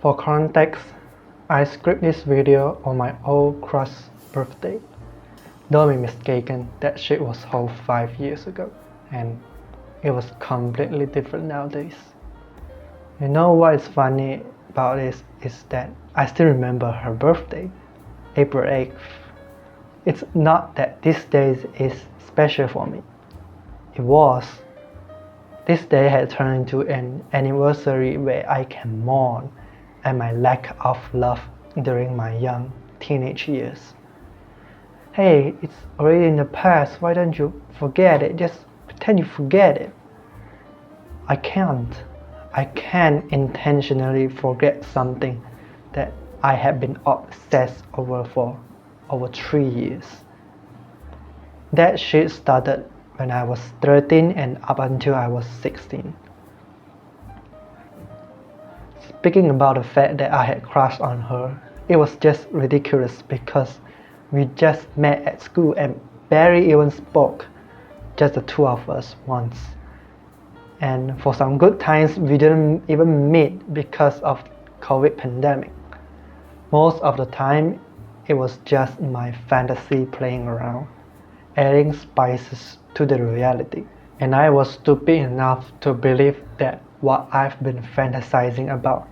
For context, I scripted this video on my old crush's birthday. Don't be mistaken, that shit was whole 5 years ago, and it was completely different nowadays. You know what is funny about this is that I still remember her birthday, April 8th. It's not that this day is special for me. It was. This day had turned into an anniversary where I can mourn at my lack of love during my young teenage years. Hey, it's already in the past, why don't you forget it? Just pretend you forget it. I can't intentionally forget something that I have been obsessed over for over 3 years. That shit started when I was 13 and up until I was 16. Speaking about the fact that I had crushed on her, it was just ridiculous because we just met at school and barely even spoke, just the two of us once. And for some good times we didn't even meet because of COVID pandemic. Most of the time it was just my fantasy playing around, adding spices to the reality. And I was stupid enough to believe that what I've been fantasizing about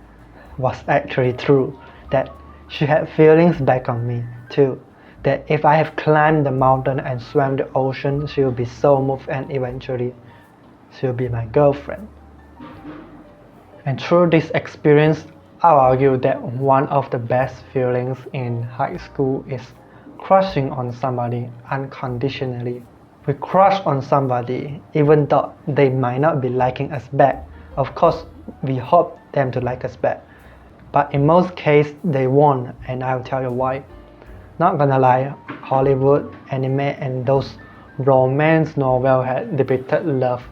was actually true, that she had feelings back on me too, that if I have climbed the mountain and swam the ocean, she will be so moved and eventually she'll be my girlfriend. And through this experience, I'll argue that one of the best feelings in high school is crushing on somebody unconditionally. We crush on somebody even though they might not be liking us back. Of course, we hope them to like us back, but in most cases they won't, and I'll tell you why. Not gonna lie, Hollywood, anime and those romance novels had depicted love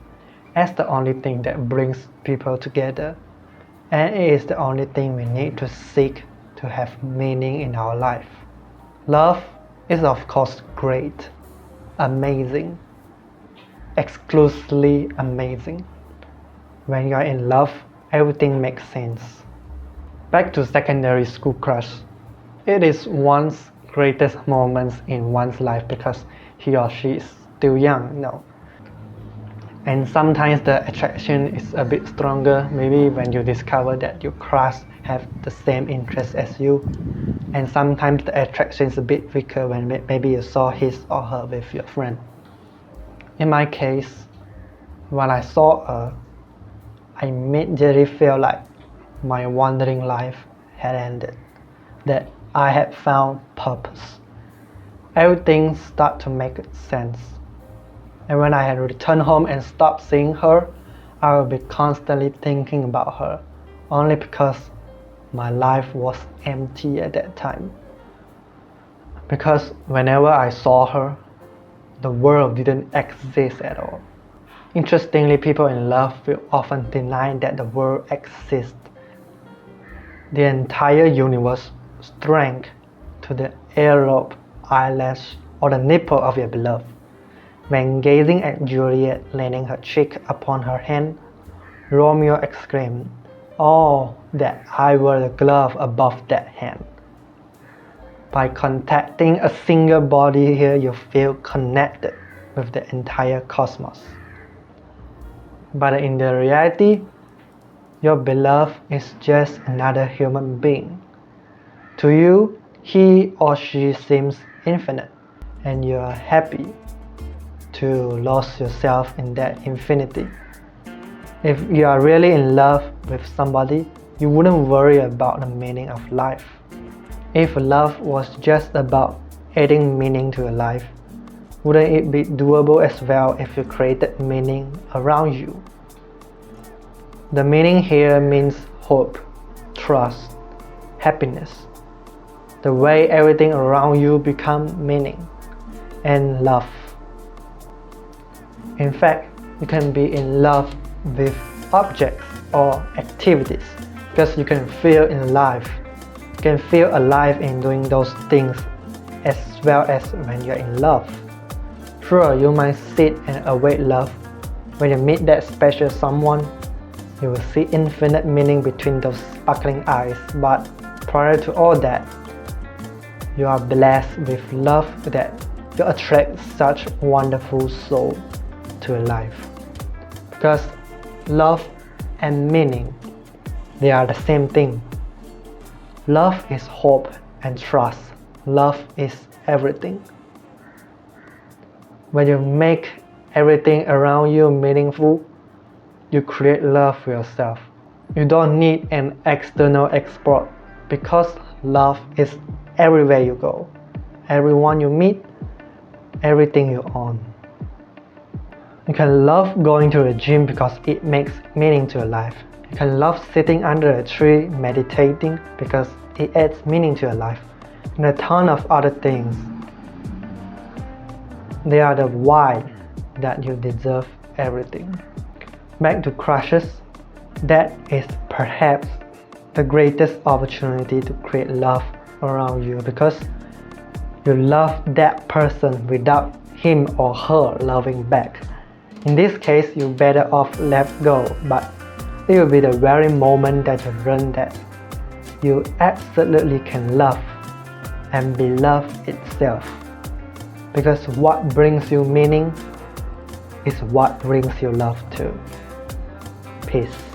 as the only thing that brings people together, and it is the only thing we need to seek to have meaning in our life. Love is of course great, amazing, exclusively amazing. When you're in love, everything makes sense. Back to secondary school crush. It is one's greatest moments in one's life because he or she is still young, and sometimes the attraction is a bit stronger, maybe when you discover that your crush have the same interests as you, and sometimes the attraction is a bit weaker when maybe you saw his or her with your friend. In my case, when I saw her, I immediately felt like my wandering life had ended, that I had found purpose. Everything started to make sense. And when I had returned home and stopped seeing her, I would be constantly thinking about her, only because my life was empty at that time. Because whenever I saw her, the world didn't exist at all. Interestingly, people in love will often deny that the world exists. The entire universe shrank to the earlobe, eyelash, or the nipple of your beloved. When gazing at Juliet leaning her cheek upon her hand, Romeo exclaimed, "Oh, that I were the glove above that hand." By contacting a single body here, you feel connected with the entire cosmos. But in the reality, your beloved is just another human being. To you, he or she seems infinite, and you are happy to lose yourself in that infinity. If you are really in love with somebody, you wouldn't worry about the meaning of life. If love was just about adding meaning to your life, wouldn't it be doable as well if you created meaning around you? The meaning here means hope, trust, happiness, the way everything around you becomes meaning, and love. In fact, you can be in love with objects or activities because you can feel alive. You can feel alive in doing those things as well as when you're in love. Sure, you might sit and await love when you meet that special someone, You will see infinite meaning between those sparkling eyes, but prior to all that, you are blessed with love that you attract such wonderful soul to your life. Because love and meaning, they are the same thing. Love is hope and trust. Love is everything. When you make everything around you meaningful, you create love for yourself. You don't need an external export because love is everywhere you go, everyone you meet, everything you own. You can love going to the gym because it makes meaning to your life. You can love sitting under a tree meditating because it adds meaning to your life. And a ton of other things. They are the why that you deserve everything. Back to crushes, that is perhaps the greatest opportunity to create love around you because you love that person without him or her loving back. In this case, you better off let go, but it will be the very moment that you learn that you absolutely can love and be love itself. Because what brings you meaning is what brings you love too. Peace.